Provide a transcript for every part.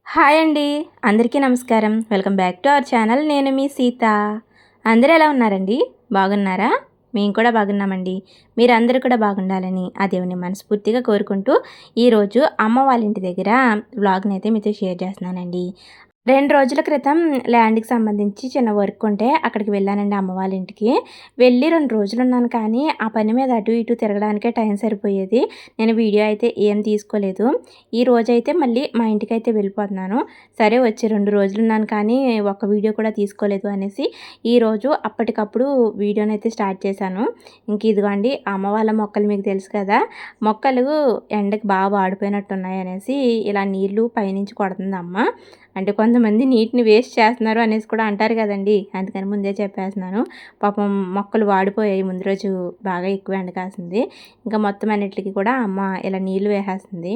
Hi అండి. అందరికీ నమస్కారం. Welcome back to our channel. నేను మీ సీత. అందరూ ఎలా ఉన్నారండి? బాగున్నారా? మేము కూడా బాగున్నామండి. మీరందరూ కూడా బాగుండాలని ఆ దేవుని మనస్ఫూర్తిగా కోరుకుంటూ ఈరోజు అమ్మ వాళ్ళ ఇంటి దగ్గర వ్లాగ్‌ని అయితే మీతో షేర్ చేస్తున్నానండి. 2 రోజుల క్రితం ల్యాండ్‌కి సంబంధించి చిన్న వర్క్ ఉంటే అక్కడికి వెళ్ళానండి అమ్మ వాళ్ళ ఇంటికి. వెళ్ళి 2 రోజులున్నాను కానీ, ఆ పని మీద అటు ఇటు తిరగడానికే టైం సరిపోయేది. నేను వీడియో అయితే ఏం తీసుకోలేదు. ఈ రోజైతే మళ్ళీ మా ఇంటికైతే వెళ్ళిపోతున్నాను. సరే వచ్చి 2 రోజులున్నాను కానీ, ఒక్క వీడియో కూడా తీసుకోలేదు అనేసి, ఈరోజు అప్పటికప్పుడు వీడియోనైతే స్టార్ట్ చేశాను. ఇంక ఇదిగోండి అమ్మ వాళ్ళ మొక్కలు మీకు తెలుసు కదా! మొక్కలు ఎండకి బాగా వాడిపోయినట్టున్నాయనేసి ఇలా నీళ్లు పైనుంచి కొడుతుంది అమ్మ. అంటే కొంతమంది నీటిని వేస్ట్ చేస్తున్నారు అనేసి కూడా అంటారు కదండీ! అందుకని ముందే చెప్పేస్తున్నాను. పాపం మొక్కలు వాడిపోయాయి. ముందు రోజు బాగా ఎక్కువ ఎండ కాసింది. ఇంకా మొత్తం అన్నిట్లికి కూడా అమ్మ ఇలా నీళ్లు వేసేస్తుంది.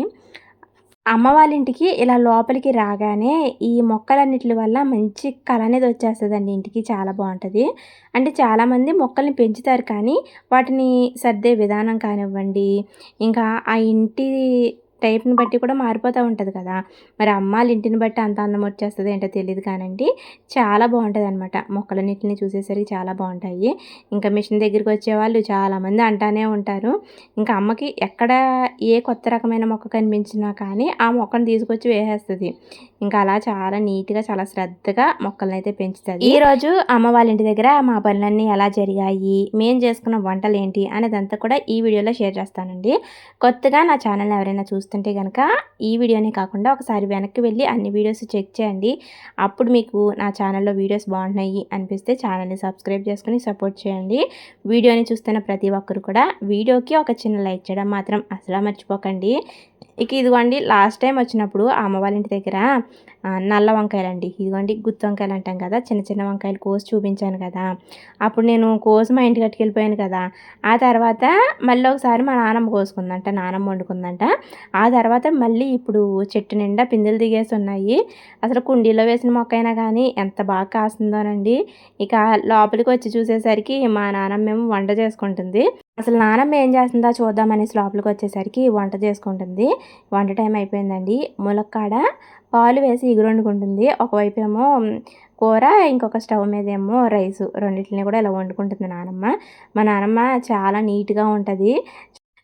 అమ్మ వాళ్ళ ఇంటికి ఇలా లోపలికి రాగానే ఈ మొక్కలన్నిట్లి వల్ల మంచి కళ అనేది వచ్చేస్తదండి ఇంటికి. చాలా బావుంటది. అంటే చాలామంది మొక్కల్ని పెంచుతారు కానీ, వాటిని సర్దే విధానం కానివ్వండి, ఇంకా ఆ ఇంటి టైప్‌ని బట్టి కూడా మారిపోతా ఉంటది కదా! మరి అమ్మాళ్ళ ఇంటిని బట్టి అంత అందం వచ్చేస్తదో ఏంటో తెలీదు కానండి, చాలా బావుంటదనమాట. మొక్కలన్నిటిని చూసేసరికి చాలా బావుంటాయి. ఇంకా మిషన్ దగ్గరికొచ్చేవాళ్ళు చాలామంది అంటానే ఉంటారు. ఇంకా అమ్మకి ఎక్కడ ఏ కొత్త రకమైన మొక్క కనిపించినా కానీ, ఆ మొక్కను తీసుకొచ్చి వేసేస్తది. ఇంకా అలా చాలా నీట్‌గా, చాలా శ్రద్ధగా మొక్కలనైతే పెంచుతది. ఈరోజు అమ్మ వాళ్ళ ఇంటి దగ్గర మా పనులన్నీ ఎలా జరిగాయి, మేము చేసుకున్న వంటలేంటి అనేదంతా కూడా ఈ వీడియోలో షేర్ చేస్తానండి. కొత్తగా నా ఛానల్‌ని ఎవరైనా చూస్తుంటే గనక ఈ వీడియోనే కాకుండా ఒకసారి వెనక్కి వెళ్ళి అన్ని వీడియోస్ చెక్ చేయండి. అప్పుడు మీకు నా ఛానల్‌లో వీడియోస్ బాగున్నాయి అనిపిస్తే ఛానల్‌ని సబ్స్క్రైబ్ చేసుకొని సపోర్ట్ చేయండి. వీడియోని చూస్తున్న ప్రతి ఒక్కరు కూడా వీడియోకి ఒక చిన్న లైక్ చేయడం మాత్రం అసలు మర్చిపోకండి. ఇక ఇదిగోండి లాస్ట్ టైం వచ్చినప్పుడు అమ్మ వాళ్ళ ఇంటి దగ్గర నల్ల వంకాయలండి. ఇదిగోండి గుత్తి వంకాయలు అంటాం కదా! చిన్న చిన్న వంకాయలు కోసి చూపించాను కదా! అప్పుడు నేను కోసి మా ఇంటికి పట్టుకెళ్ళిపోయాను కదా! ఆ తర్వాత మళ్ళీ ఒకసారి మా నానమ్మ కోసుకుందంట. నానమ్మ వండుకుందంట. ఆ తర్వాత మళ్ళీ ఇప్పుడు చెట్టు నిండా పిందెలు దిగేసున్నాయి. అసలు కుండీలో వేసిన మొక్క అయినా కానీ ఎంత బాగా కాస్తుందోనండి. ఇక లోపలికి వచ్చి చూసేసరికి మా నానమ్మేమో వంట చేసుకుంటుంది. అసలు నానమ్మ ఏం చేస్తుందా చూద్దామనేసి లోపలికొచ్చేసరికి వంట చేసుకుంటుంది. వంట టైం అయిపోయిందండి. ములక్కాడ పాలు వేసి ఇగురొండుకుంటుంది. ఒకవైపేమో కూర, ఇంకొక స్టవ్ మీదేమో రైసు. రెండిటిలిని కూడా ఇలా వండుకుంటుంది నానమ్మ. మా నానమ్మ చాలా నీట్‌గా ఉంటది.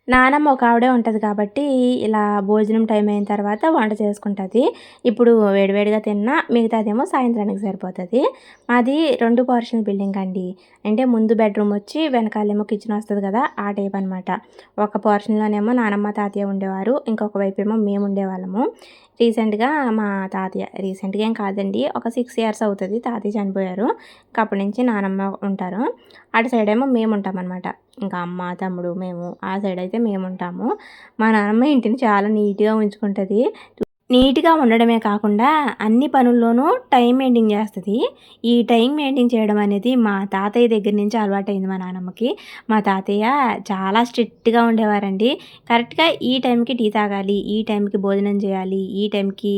నానమ్మ ఒక ఆవిడే ఉంటది కాబట్టి, ఇలా భోజనం టైం అయిన తర్వాత వంట చేసుకుంటది. ఇప్పుడు వేడివేడిగా తిన్నా, మిగతాదేమో సాయంత్రానికి సరిపోతది. మాది 2 పోర్షన్ బిల్డింగ్ అండి. అంటే ముందు బెడ్‌రూమ్ వచ్చి, వెనకాలేమో కిచెన్ వస్తది కదా! ఆ టైప్ అనమాట. ఒక పోర్షన్‌లోనేమో నానమ్మ, తాతయ్య ఉండేవారు. ఇంకొక వైపేమో మేము ఉండేవాళ్ళము. రీసెంట్‌గా మా తాతయ్య రీసెంట్‌గా ఏం కాదండి. ఒక 6 ఇయర్స్ అవుతది తాతయ్య చనిపోయారు. ఇంక అప్పటి నుంచి నానమ్మ ఉంటారు. అటు సైడేమో మేముంటామనమాట. ఇంకా అమ్మ, తమ్ముడు, మేము ఆ సైడయితే మేముంటాము. మా నానమ్మ ఇంటిని చాలా నీట్‌గా ఉంచుకుంటది. నీట్‌గా ఉండడమే కాకుండా అన్ని పనుల్లోనూ టైం మెయింటైన్ చేస్తది. ఈ టైం మెయింటైన్ చేయడం అనేది మా తాతయ్య దగ్గర నుంచి అలవాటయింది మా నానమ్మకి. మా తాతయ్య చాలా స్ట్రిక్ట్‌గా ఉండేవారండి. కరెక్ట్‌గా ఈ టైంకి టీ తాగాలి, ఈ టైంకి భోజనం చేయాలి, ఈ టైంకి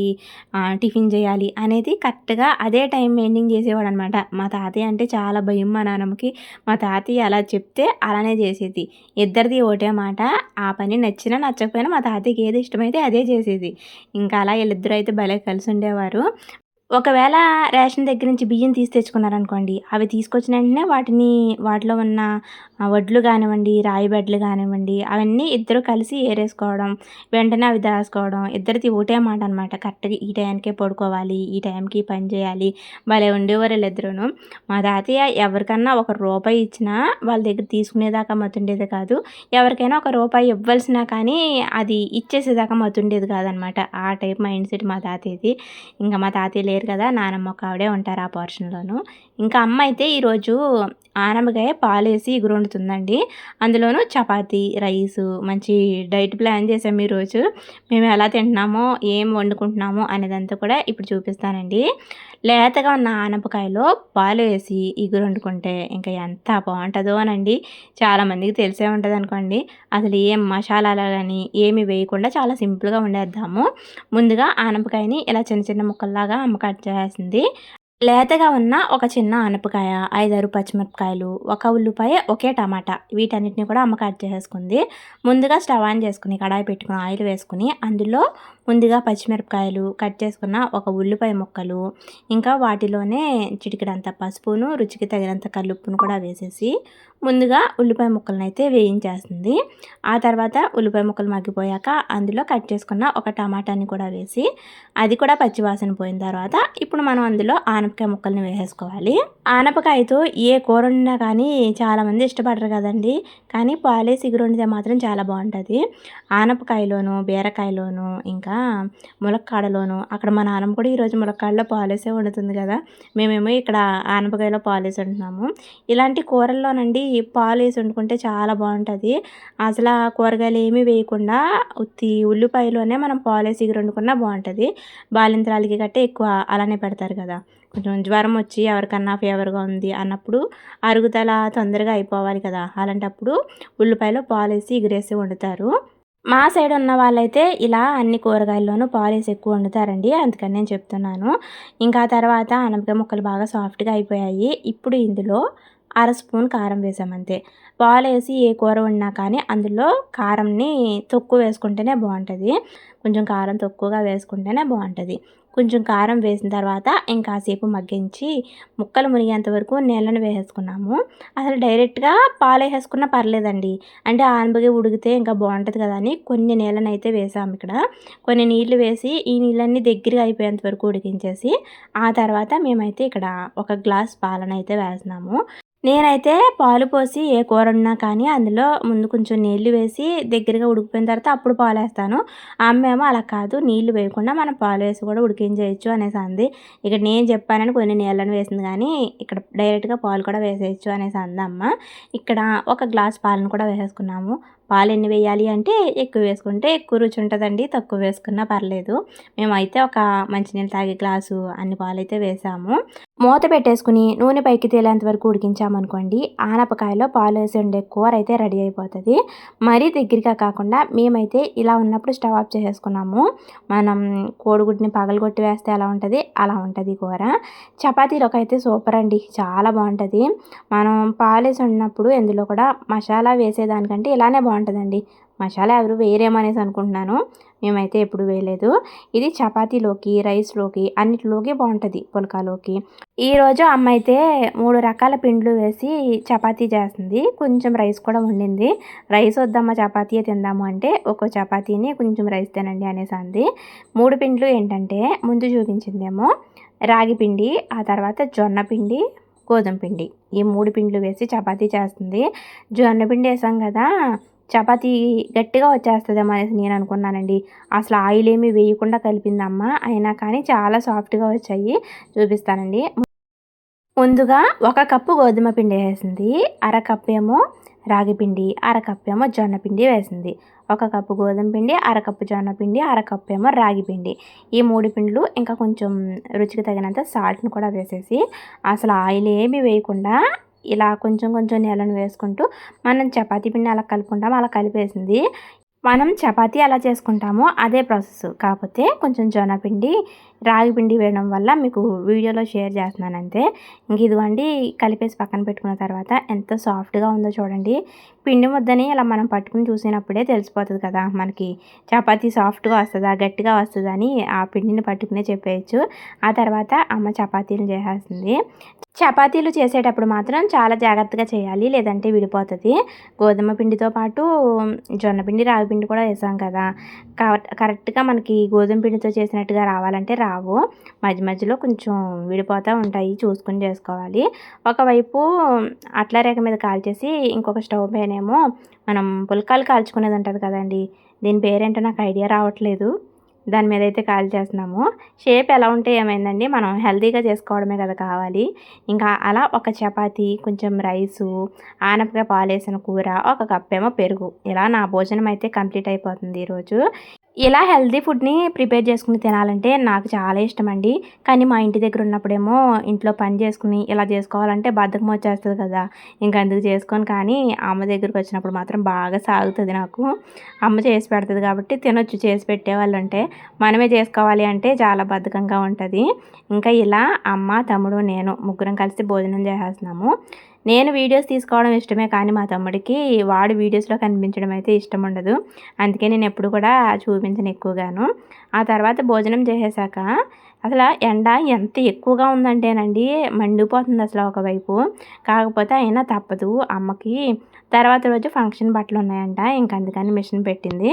టిఫిన్ చేయాలి అనేది కరెక్ట్‌గా అదే టైం మెయింటైన్ చేసేవాడనమాట. మా తాతయ్య అంటే చాలా భయం మా నానమ్మకి. మా తాతయ్య అలా చెప్తే అలానే చేసేది. ఇద్దరిది ఒకటే మాట. ఆ పని నచ్చినా నచ్చకపోయినా మా తాతయ్యకి ఏది ఇష్టమైతే అదే చేసేది. ఇంకా అలా ఈళ్ళిద్దరూ అయితే భలే కలిసుండేవారు. ఒకవేళ రేషన్ దగ్గర నుంచి బియ్యం తీసి తెచ్చుకున్నారనుకోండి, అవి తీసుకొచ్చిన వెంటనే వాటిలో ఉన్న వడ్లు గానివ్వండి, రాగి బెడ్లు గానివ్వండి, అవన్నీ ఇద్దరు కలిసి ఏరేసుకోవడం, వెంటనే అవి దాసుకోవడం, ఇద్దరిది ఒకటే మాట అనమాట. కరెక్ట్‌గా ఈ టయానికే పడుకోవాలి, ఈ టైంకి ఈ పని చేయాలి, భలే ఉండేవారు ఈళ్ళిద్దరూను. మా తాతయ్య ఎవరికన్నా ఒక రూపాయి ఇచ్చినా వాళ్ళ దగ్గర తీసుకునేదాకా మతుండేది కాదు. ఎవరికైనా ఒక రూపాయి ఇవ్వాల్సినా కానీ అది ఇచ్చేసేదాకా మతుండేది కాదనమాట. ఆ టైప్ మైండ్ సెట్ మా తాతయ్యది. ఇంకా మా తాతయ్య లేరు కదా! నానమ్మ ఒక ఆవిడే ఉంటారు ఆ పోర్షన్‌లోను. ఇంకా అమ్మ అయితే ఈరోజు ఆనపకాయ పాలేసి ఇగురొండుతుందండి. అందులోనూ చపాతీ, రైసు మంచి డైట్ ప్లాన్ చేసాం ఈరోజు. మేము ఎలా తింటున్నామో, ఏం వండుకుంటున్నామో అనేదంతా కూడా ఇప్పుడు చూపిస్తానండి. లేతగా ఉన్న ఆనపకాయలో పాలు వేసి ఇగురొండుకుంటే ఇంకా ఎంత బావుంటదోనండి. చాలామందికి తెలిసే ఉంటదనుకోండి. అసలు ఏం మసాలాలు గాని ఏమి వేయకుండా చాలా సింపుల్‌గా వండేద్దాము. ముందుగా ఆనపకాయని ఇలా చిన్న చిన్న ముక్కల్లాగా అమ్మ కట్ చేసేసింది. లేతగా ఉన్న ఒక చిన్న ఆనపకాయ, 5, 6 పచ్చిమిరపకాయలు, ఒక ఉల్లిపాయ, ఒకే టమాటా వీటన్నిటిని కూడా అమ్మ కట్ చేసేసుకుంది. ముందుగా స్టవ్ ఆన్ చేసుకొని కడాయి పెట్టుకొని ఆయిల్ వేసుకొని అందులో ముందుగా పచ్చిమిరపకాయలు కట్ చేసుకున్న ఒక ఉల్లిపాయ ముక్కలు, ఇంకా వాటిలోనే చిటికెడంత పసుపును, రుచికి తగినంత కల్లుప్పును కూడా వేసేసి ముందుగా ఉల్లిపాయ ముక్కలను అయితే వేయించేస్తుంది. ఆ తర్వాత ఉల్లిపాయ ముక్కలు మగ్గిపోయాక అందులో కట్ చేసుకున్న ఒక టమాటాని కూడా వేసి అది కూడా పచ్చివాసన పోయిన తర్వాత ఇప్పుడు మనం అందులో ఆనపకాయ ముక్కల్ని వేసేసుకోవాలి. ఆనపకాయతో ఏ కూర వండినా కానీ చాలామంది ఇష్టపడరు కదండి. కానీ పాలేసి ఇగురు వండితే మాత్రం చాలా బాగుంటుంది. ఆనపకాయలోను, బీరకాయలోను, ఇంకా ములక్కాడలోను, అక్కడ మా నాన్నమ్మ కూడా ఈరోజు ములక్కాడలో పాలేసే వండుతుంది కదా, మేమేమో ఇక్కడ ఆనపకాయలో పాలేసి వండుతున్నాము. ఇలాంటి కూరల్లోనండి పాలు వేసి వండుకుంటే చాలా బాగుంటుంది. అసలు ఆ కూరగాయలు ఏమీ వేయకుండా ఉత్తి ఉల్లిపాయలోనే మనం పాలేసి ఇగురు వండుకున్నా బాగుంటుంది. బాలింతరాలకి గట్టే ఎక్కువ అలానే పెడతారు కదా. కొంచెం జ్వరం వచ్చి ఎవరికన్నా ఫీవర్గా ఉంది అన్నప్పుడు అరుగుదల తొందరగా అయిపోవాలి కదా, అలాంటప్పుడు ఉల్లిపాయలో పాలేసి ఎగిరేసి వండుతారు. మా సైడ్ ఉన్న వాళ్ళైతే ఇలా అన్ని కూరగాయల్లోనూ పాలేసి ఎక్కువ వండుతారండి, అందుకని నేను చెప్తున్నాను. ఇంకా తర్వాత అనపకాయ ముక్కలు బాగా సాఫ్ట్గా అయిపోయాయి. ఇప్పుడు ఇందులో అర స్పూన్ కారం వేసామంతే. పాలేసి ఏ కూర వండినా కానీ అందులో కారంని తక్కువ వేసుకుంటేనే బాగుంటుంది. కొంచెం కారం తక్కువగా వేసుకుంటేనే బాగుంటుంది. కొంచెం కారం వేసిన తర్వాత ఇంకాసేపు మగ్గించి ముక్కలు మునిగేంత వరకు నీళ్ళని వేసేసుకున్నాము. అసలు డైరెక్ట్గా పాలు వేసేసుకున్నా పర్లేదండి, అంటే ఆనపకాయ ఉడికితే ఇంకా బాగుంటుంది కదా అని కొన్ని నీళ్ళని అయితే వేసాము. ఇక్కడ కొన్ని నీళ్లు వేసి ఈ నీళ్ళన్నీ దగ్గరగా అయిపోయేంత వరకు ఉడికించేసి ఆ తర్వాత మేమైతే ఇక్కడ ఒక గ్లాస్ పాలను అయితే వేస్తున్నాము. నేనైతే పాలు పోసి ఏ కూర ఉన్నా కానీ అందులో ముందు కొంచెం నీళ్లు వేసి దగ్గరగా ఉడికిపోయిన తర్వాత అప్పుడు పాలు వేస్తాను. అమ్మేమో అలా కాదు, నీళ్లు వేయకుండా మనం పాలు వేసి కూడా ఉడికించేయచ్చు అనేసి అంది. ఇక్కడ నేను చెప్పానని కొన్ని నీళ్ళని వేసింది, కానీ ఇక్కడ డైరెక్ట్గా పాలు కూడా వేసేయచ్చు అనేసి అంది అమ్మ. ఇక్కడ ఒక గ్లాస్ పాలను కూడా వేసేసుకున్నాము. పాలు ఎన్ని వేయాలి అంటే ఎక్కువ వేసుకుంటే ఎక్కువ రుచి ఉంటుందండి, తక్కువ వేసుకున్నా పర్లేదు. మేమైతే ఒక మంచినీళ్ళు తాగే గ్లాసు అన్ని పాలు అయితే వేసాము. మూత పెట్టేసుకుని నూనె పైకి తేలేంత వరకు ఉడికించామనుకోండి, ఆనపకాయలో పాలు వేసి ఉండే కూర అయితే రెడీ అయిపోతుంది. మరీ దగ్గరగా కాకుండా మేమైతే ఇలా ఉన్నప్పుడు స్టవ్ ఆఫ్ చేసేసుకున్నాము. మనం కోడిగుడ్ని పగలగొట్టి వేస్తే ఎలా ఉంటుంది అలా ఉంటుంది కూర. చపాతీలోకి అయితే సూపర్ అండి, చాలా బాగుంటుంది. మనం పాలు వేసి ఉన్నప్పుడు ఇందులో కూడా మసాలా వేసేదానికంటే ఇలానే బాగుంటుందండి. మసాలా ఎవరు వేరేమనేసి అనుకుంటున్నాను, మేమైతే ఎప్పుడు వేయలేదు. ఇది చపాతీలోకి, రైస్లోకి అన్నిటిలోకి బాగుంటుంది, పుల్కాలోకి. ఈరోజు అమ్మ అయితే 3 రకాల పిండ్లు వేసి చపాతీ చేస్తుంది. కొంచెం రైస్ కూడా వండింది. రైస్ వద్దమ్మ చపాతీయే తిందాము అంటే ఒక్కో చపాతీని కొంచెం రైస్ తినండి అనేసి అంది. 3 పిండ్లు ఏంటంటే ముందు చూపించిందేమో రాగి పిండి, ఆ తర్వాత జొన్న పిండి, గోధుమ పిండి, ఈ 3 పిండ్లు వేసి చపాతీ చేస్తుంది. జొన్న పిండి వేసాం కదా, చపాతీ గట్టిగా వచ్చేస్తుందేమో అనేసి నేను అనుకున్నానండి. అసలు ఆయిల్ ఏమీ వేయకుండా కలిపింది అమ్మ, అయినా కానీ చాలా సాఫ్ట్గా వచ్చాయి. చూపిస్తానండి. ముందుగా 1 కప్పు గోధుమ పిండి వేసింది, అరకప్పు ఏమో రాగి పిండి, అరకప్పు ఏమో జొన్న పిండి వేసింది. 1 కప్పు గోధుమ పిండి, అరకప్పు జొన్న పిండి, అరకప్పు ఏమో రాగి పిండి, ఈ 3 పిండ్లు ఇంకా కొంచెం రుచికి తగినంత సాల్ట్ని కూడా వేసేసి అసలు ఆయిల్ ఏమీ వేయకుండా ఇలా కొంచెం కొంచెం నీళ్ళని వేసుకుంటూ మనం చపాతీ పిండి అలా కలుపుకుంటాము, అలా కలిపేసింది. మనం చపాతీ ఎలా చేసుకుంటామో అదే ప్రాసెస్, కాకపోతే కొంచెం జొన్న పిండి, రాగి పిండి వేయడం వల్ల మీకు వీడియోలో షేర్ చేస్తున్నాను అంతే. ఇంక ఇదిగోండి కలిపేసి పక్కన పెట్టుకున్న తర్వాత ఎంత సాఫ్ట్గా ఉందో చూడండి. పిండి ముద్దని ఇలా మనం పట్టుకుని చూసినప్పుడే తెలిసిపోతుంది కదా మనకి చపాతీ సాఫ్ట్గా వస్తుందా గట్టిగా వస్తుందా అని, ఆ పిండిని పట్టుకునే చెప్పేయచ్చు. ఆ తర్వాత అమ్మ చపాతీలు చేసేస్తుంది. చపాతీలు చేసేటప్పుడు మాత్రం చాలా జాగ్రత్తగా చేయాలి, లేదంటే విడిపోతుంది. గోధుమ పిండితో పాటు జొన్న పిండి, రాగి పిండి కూడా వేసాం కదా, కరెక్ట్గా మనకి గోధుమ పిండితో చేసినట్టుగా రావాలంటే రావు. మధ్య మధ్యలో కొంచెం విడిపోతూ ఉంటాయి, చూసుకొని చేసుకోవాలి. ఒకవైపు అట్ల రేఖ మీద కాల్చేసి ఇంకొక స్టవ్ పైన ఏమో మనం పుల్కాలు కాల్చుకునేది ఉంటుంది కదండి, దీని పేరేంటో నాకు ఐడియా రావట్లేదు, దాని మీద అయితే కాల్ చేస్తున్నాము. షేప్ ఎలా ఉంటే ఏమైందండి, మనం హెల్తీగా చేసుకోవడమే కదా కావాలి. ఇంకా అలా ఒక చపాతీ, కొంచెం రైసు, ఆనపకాయ పాలేసిన కూర, 1 కప్ ఏమో పెరుగు, ఇలా నా భోజనం అయితే కంప్లీట్ అయిపోతుంది ఈరోజు. ఇలా హెల్తీ ఫుడ్ని ప్రిపేర్ చేసుకుని తినాలంటే నాకు చాలా ఇష్టం అండి. కానీ మా ఇంటి దగ్గర ఉన్నప్పుడేమో ఇంట్లో పని చేసుకుని ఇలా చేసుకోవాలంటే బద్ధకం వచ్చేస్తుంది కదా, ఇంక అందుకు చేసుకోను. కానీ అమ్మ దగ్గరికి వచ్చినప్పుడు మాత్రం బాగా సాగుతుంది నాకు. అమ్మ చేసి పెడుతుంది కాబట్టి తినొచ్చు, చేసి పెట్టేవాళ్ళు అంటే. మనమే చేసుకోవాలి అంటే చాలా బద్ధకంగా ఉంటుంది. ఇంకా ఇలా అమ్మ, తమ్ముడు, నేను ముగ్గురం కలిసి భోజనం చేసేస్తున్నాము. నేను వీడియోస్ తీసుకోవడం ఇష్టమే కానీ మా తమ్ముడికి వాడు వీడియోస్‌లో కనిపించడం అయితే ఇష్టం ఉండదు. అందుకే నేను ఎప్పుడు కూడా చూపించను ఎక్కువగాను. ఆ తర్వాత భోజనం చేసేసాక అసల ఎండ ఎంత ఎక్కువగా ఉందంటేనండి మండిపోతుంది అసల ఒకవైపు. కాకపోతే అయినా తప్పదు అమ్మకి తర్వాత రోజు ఫంక్షన్ బట్టలున్నాయంట. ఇంక అందుకని మిషన్ పెట్టింది.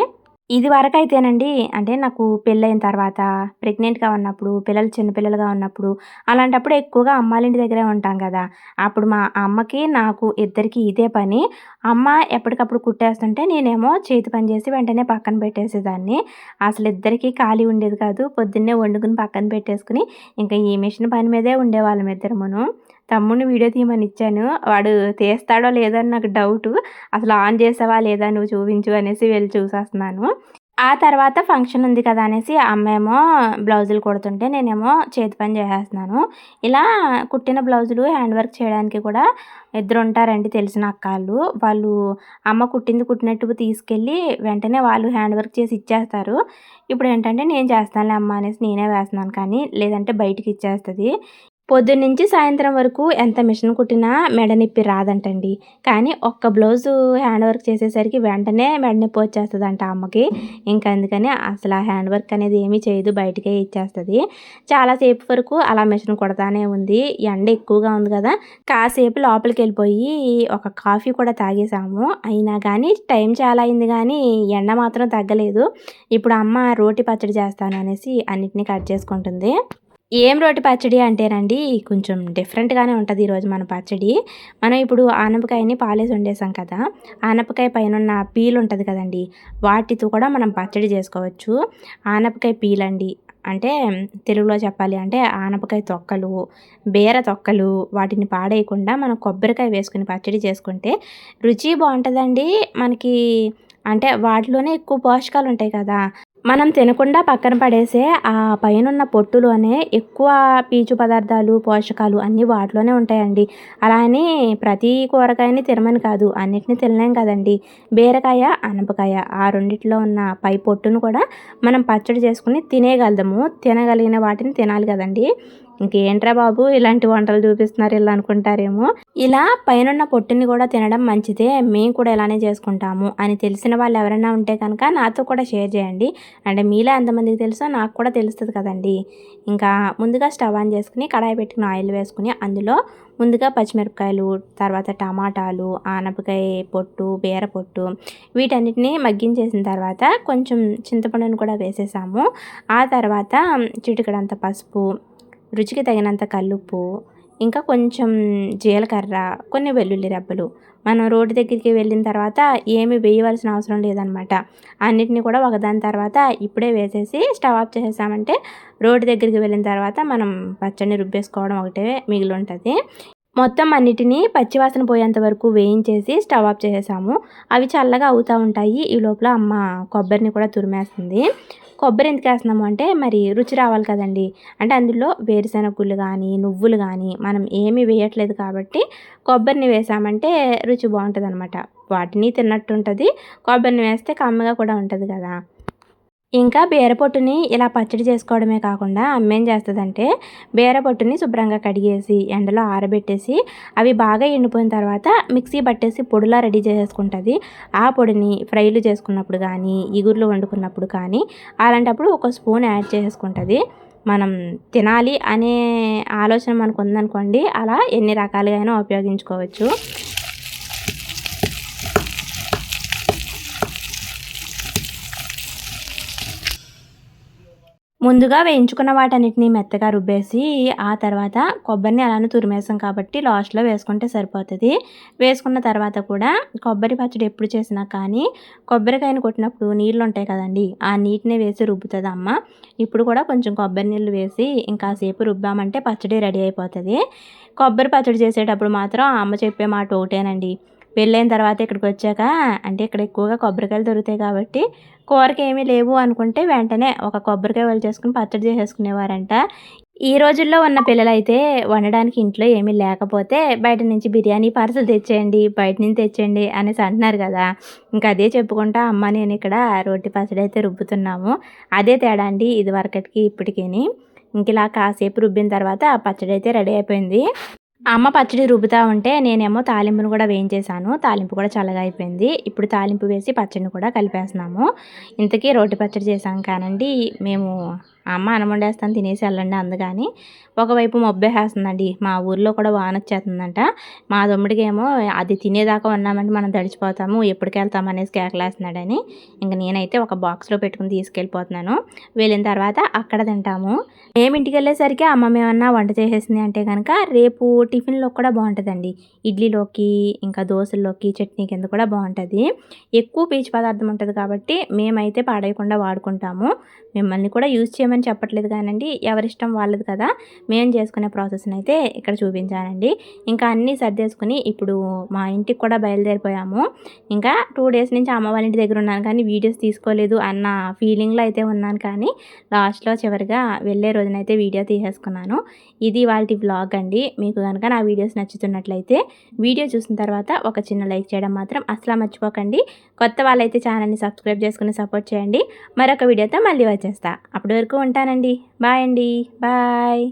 ఇదివరకైతేనండి అంటే నాకు పెళ్ళైన తర్వాత, ప్రెగ్నెంట్‌గా ఉన్నప్పుడు, పిల్లలు చిన్న పిల్లలుగా ఉన్నప్పుడు, అలాంటప్పుడు ఎక్కువగా అమ్మాళ్ళింటి దగ్గరే ఉంటాం కదా! అప్పుడు మా అమ్మకి, నాకు ఇద్దరికీ ఇదే పని. అమ్మ ఎప్పటికప్పుడు కుట్టేస్తుంటే నేనేమో చేతి పని చేసి వెంటనే పక్కన పెట్టేసేదాన్ని. అసలిద్దరికీ ఖాళీ ఉండేది కాదు. పొద్దున్నే వండుకొని పక్కన పెట్టేసుకొని, ఇంక ఈ మిషన్ పని మీదే ఉండేవాళ్ళం ఇద్దరమును. తమ్ముడిని వీడియో తీయమని ఇచ్చాను. వాడు తీస్తాడో లేదో అని నాకు డౌటు. అసలు ఆన్ చేసావా లేదా నువ్వు చూపించు అనేసి వెళ్లి చూసేస్తున్నాను. ఆ తర్వాత ఫంక్షన్ ఉంది కదా అనేసి అమ్మేమో బ్లౌజులు కుడుతుంటే నేనేమో చేతి పని చేసేస్తున్నాను. ఇలా కుట్టిన బ్లౌజులు హ్యాండ్ వర్క్ చేయడానికి కూడా ఇద్దరుంటారండి తెలిసిన అక్కాళ్ళు. వాళ్ళు అమ్మ కుట్టింది కుట్టినట్టు తీసుకెళ్ళి వెంటనే వాళ్ళు హ్యాండ్ వర్క్ చేసి ఇచ్చేస్తారు. ఇప్పుడేంటంటే నేను చేస్తానులే అమ్మ అనేసి నేనే వేస్తున్నాను కానీ లేదంటే బయటికిచ్చేస్తది. పొద్దున్నుంచి సాయంత్రం వరకు ఎంత మిషన్ కుట్టినా మెడ నొప్పి రాదంటండి. కానీ ఒక్క బ్లౌజు హ్యాండ్ వర్క్ చేసేసరికి వెంటనే మెడ నొప్పి వచ్చేస్తదంట అమ్మకి. ఇంక అందుకని అసల హ్యాండ్ వర్క్ అనేది ఏమీ చేయదు. బయటికే ఇచ్చేస్తది. చాలా సేపు వరకు అలా మిషన్ కుడతానే ఉంది. ఎండ ఎక్కువగా ఉంది గదా! కాసేపు లోపలికెళ్ళిపోయి ఒక కాఫీ కూడా తాగేసాము. అయినా గానీ టైం చాలా అయింది గానీ ఎండ మాత్రం తగ్గలేదు. ఇప్పుడు అమ్మ రోటి పచ్చడి చేస్తాను అనేసి అన్నిటిని కట్ చేసుకుంటుంది. ఏం రోటి పచ్చడి అంటేనండి, కొంచెం డిఫరెంట్‌గానే ఉంటది ఈరోజు మన పచ్చడి. మనం ఇప్పుడు ఆనపకాయని పాలేసి వండేసాం కదా! ఆనపకాయ పైనున్న పీల్ ఉంటది కదండీ! వాటితో కూడా మనం పచ్చడి చేసుకోవచ్చు. ఆనపకాయ పీలండి. అంటే తెలుగులో చెప్పాలి అంటే ఆనపకాయ తొక్కలు, బీర తొక్కలు వాటిని పాడేయకుండా మనం కొబ్బరికాయ వేసుకొని పచ్చడి చేసుకుంటే రుచి బావుంటదండి. మనకి అంటే వాటిలోనే ఎక్కువ పోషకాలుంటాయి కదా! మనం తినకుండా పక్కన పడేసే ఆ పైనున్న పొట్టులోనే ఎక్కువ పీచు పదార్థాలు, పోషకాలు అన్నీ వాటిలోనే ఉంటాయండి. అలా అని ప్రతి కూరగాయని తినమని కాదు. అన్నిటిని తినలేం కదండీ! బీరకాయ, ఆనపకాయ ఆ రెండిట్లో ఉన్న పై పొట్టును కూడా మనం పచ్చడి చేసుకొని తినేయగలము. తినగలిగిన వాటిని తినాలి కదండీ! ఇంకేంట్రా బాబు ఇలాంటి వంటలు చూపిస్తున్నారు ఈళ్ళు అనుకుంటారేమో. ఇలా పైనున్న పొట్టుని కూడా తినడం మంచిదే. మేము కూడా ఇలానే చేసుకుంటాము అని తెలిసిన వాళ్ళు ఎవరైనా ఉంటే కనుక నాతో కూడా షేర్ చేయండి. అంటే మీలో ఎంతమందికి తెలుసో నాకు కూడా తెలుస్తది కదండీ. ఇంకా ముందుగా స్టవ్ ఆన్ చేసుకొని కడాయి పెట్టుకుని ఆయిల్ వేసుకొని అందులో ముందుగా పచ్చిమిరపకాయలు, తర్వాత టమాటాలు, ఆనపకాయ పొట్టు, బీర పొట్టు వీటన్నిటిని మగ్గించేసిన తర్వాత కొంచెం చింతపండును కూడా వేసేసాము. ఆ తర్వాత చిటికెడంత పసుపు, రుచికి తగినంత కల్లుప్పు, ఇంకా కొంచెం జీలకర్ర, కొన్ని వెల్లుల్లి రెబ్బలు. మనం రోటి దగ్గరికి వెళ్ళిన తర్వాత ఏమి వేయవలసిన అవసరం లేదనమాట. అన్నిటిని కూడా ఒకదాని తర్వాత ఇప్పుడే వేసేసి స్టవ్ ఆఫ్ చేసేసామంటే రోటి దగ్గరికి వెళ్ళిన తర్వాత మనం పచ్చడిని రుబ్బేసుకోవడం ఒకటే మిగిలుంటది. మొత్తం అన్నిటిని పచ్చివాసన పోయేంత వరకు వేయించేసి స్టవ్ ఆఫ్ చేసేసాము. అవి చల్లగా అవుతా ఉంటాయి. ఈ లోపల అమ్మ కొబ్బరిని కూడా తురిమేస్తుంది. కొబ్బరి ఎందుకేస్తున్నాము అంటే మరి రుచి రావాలి కదండీ! అంటే అందులో వేరుశెనగ గుళ్ళు గానీ, నువ్వులు గానీ మనం ఏమీ వేయట్లేదు కాబట్టి కొబ్బరిని వేసామంటే రుచి బావుంటదనమాట. వాటిని తిన్నట్టుంటది. కొబ్బరిని వేస్తే కమ్మగా కూడా ఉంటది గదా! ఇంకా బీర పొట్టుని ఇలా పచ్చడి చేసుకోవడమే కాకుండా అమ్మేం చేస్తదంటే, బీర పొట్టుని శుభ్రంగా కడిగేసి, ఎండలో ఆరబెట్టేసి, అవి బాగా ఎండిపోయిన తర్వాత మిక్సీ పట్టేసి పొడిలా రెడీ చేసేసుకుంటది. ఆ పొడిని ఫ్రైలు చేసుకున్నప్పుడు గానీ, ఇగుర్లు వండుకున్నప్పుడు కానీ, అలాంటప్పుడు ఒక స్పూన్ యాడ్ చేసేసుకుంటది. మనం తినాలి అనే ఆలోచన మనకుందనుకోండి, అలా ఎన్ని రకాలుగా అయినా ఉపయోగించుకోవచ్చు. ముందుగా వేయించుకున్న వాటన్నిటిని మెత్తగా రుబ్బేసి, ఆ తర్వాత కొబ్బరిని అలానే తురిమేసాం కాబట్టి లాస్ట్‌లో వేసుకుంటే సరిపోతది. వేసుకున్న తర్వాత కూడా కొబ్బరి పచ్చడి ఎప్పుడు చేసినా కానీ, కొబ్బరికాయని కొట్టినప్పుడు నీళ్లుంటాయి కదండీ! ఆ నీటినే వేసి రుబ్బుతది అమ్మ. ఇప్పుడు కూడా కొంచెం కొబ్బరి నీళ్లు వేసి ఇంకాసేపు రుబ్బామంటే పచ్చడి రెడీ అయిపోతది. కొబ్బరి పచ్చడి చేసేటప్పుడు మాత్రం అమ్మ చెప్పే మాట ఒకటేనండి. పెళ్ళైన తర్వాత ఇక్కడికొచ్చాక అంటే ఇక్కడ ఎక్కువగా కొబ్బరికాయలు దొరుకుతాయి కాబట్టి కూరకేమీ లేవు అనుకుంటే వెంటనే ఒక కొబ్బరికాయ ఒలిచేసుకొని పచ్చడి చేసేసుకునేవారంట. ఈ రోజుల్లో ఉన్న పిల్లలైతే వండడానికి ఇంట్లో ఏమీ లేకపోతే బయట నుంచి బిర్యానీ పార్సెల్ తెచ్చేయండి, బయట నుంచి తెచ్చేయండి అనేసి అంటున్నారు గదా! ఇంక అదే చెప్పుకుంటా అమ్మ నేనిక్కడ రోటి పచ్చడైతే రుబ్బుతున్నాము. అదే తేడా అండి ఇదివరకటికి ఇప్పటికిని. ఇంకిలా కాసేపు రుబ్బిన తర్వాత ఆ పచ్చడైతే రెడీ అయిపోయింది. అమ్మ పచ్చడి రుబ్బుతా ఉంటే నేనేమో తాలింపును కూడా వేయించేసాను. తాలింపు కూడా చల్లగా అయిపోయింది. ఇప్పుడు తాలింపు వేసి పచ్చడిని కూడా కలిపేస్తున్నాము. ఇంతకీ రోటి పచ్చడి చేశాం కానండి, మేము అమ్మ అన్నం వండేస్తాను తినేసి ఎళ్ళండి అంది గానీ, ఒకవైపు మబ్బేసేస్తుందండి. మా ఊర్లో కూడా వానొచ్చేత్తందంట. మా తమ్ముడికేమో అది తినేదాకా ఉన్నామంటే మనం తడిచిపోతాము, ఎప్పటికెళ్తాం అనేసి కేకలేస్తున్నాడని, ఇంక నేనైతే ఒక బాక్స్‌లో పెట్టుకొని తీసుకెళ్ళిపోతున్నాను. వెళ్ళిన తర్వాత అక్కడ తింటాము. మేము ఇంటికెళ్ళేసరికి అమ్మమ్మ ఏమన్నా వంట చేసేసింది అంటే గనక రేపు టిఫిన్‌లోకి కూడా బావుంటదండి. ఇడ్లీలోకి, ఇంకా దోసల్లోకి, చట్నీ కింద కూడా బావుంటది. ఎక్కువ పీచు పదార్థం ఉంటది కాబట్టి మేమైతే పాడేయకుండా వాడుకుంటాము. మిమ్మల్ని కూడా యూజ్ చేయమని చెప్పట్లేదు గానండి. ఎవరిష్టం వాళ్ళది కదా! మేము చేసుకునే ప్రాసెస్‌నైతే ఇక్కడ చూపించానండి. ఇంకా అన్నీ సర్దేసుకొని ఇప్పుడు మా ఇంటికి కూడా బయలుదేరిపోయాము. ఇంకా 2 డేస్ నుంచి అమ్మ వాళ్ళ ఇంటి దగ్గర ఉన్నాను కానీ వీడియోస్ తీసుకోలేదు అన్న ఫీలింగ్‌లో అయితే ఉన్నాను కానీ లాస్ట్‌లో చివరిగా వెళ్ళే రోజునైతే వీడియో తీసేసుకున్నాను. ఇది ఇవాల్టి వ్లాగ్ అండి. మీకు గనక నా వీడియోస్ నచ్చుతున్నట్లయితే వీడియో చూసిన తర్వాత ఒక చిన్న లైక్ చేయడం మాత్రం అస్సలు మర్చిపోకండి. కొత్త వాళ్ళైతే ఛానల్‌ని సబ్స్క్రైబ్ చేసుకొని సపోర్ట్ చేయండి. మరొక వీడియోతో మళ్ళీ వచ్చేస్తా. అప్పటి వరకు ఉంటానండి. బాయ్ అండి. బాయ్.